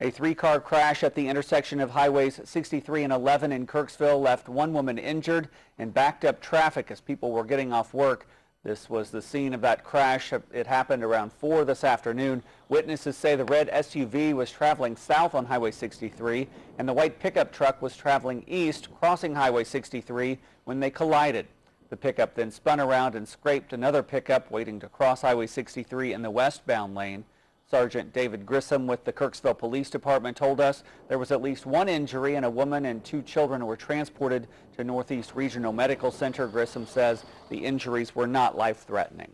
A three-car crash at the intersection of highways 63 and 11 in Kirksville left one woman injured and backed up traffic as people were getting off work. This was the scene of that crash. It happened around 4 this afternoon. Witnesses say the red SUV was traveling south on Highway 63 and the white pickup truck was traveling east, crossing Highway 63 when they collided. The pickup then spun around and scraped another pickup waiting to cross Highway 63 in the westbound lane. Sergeant David Grissom with the Kirksville Police Department told us there was at least one injury and a woman and 2 children were transported to Northeast Regional Medical Center. Grissom says the injuries were not life-threatening.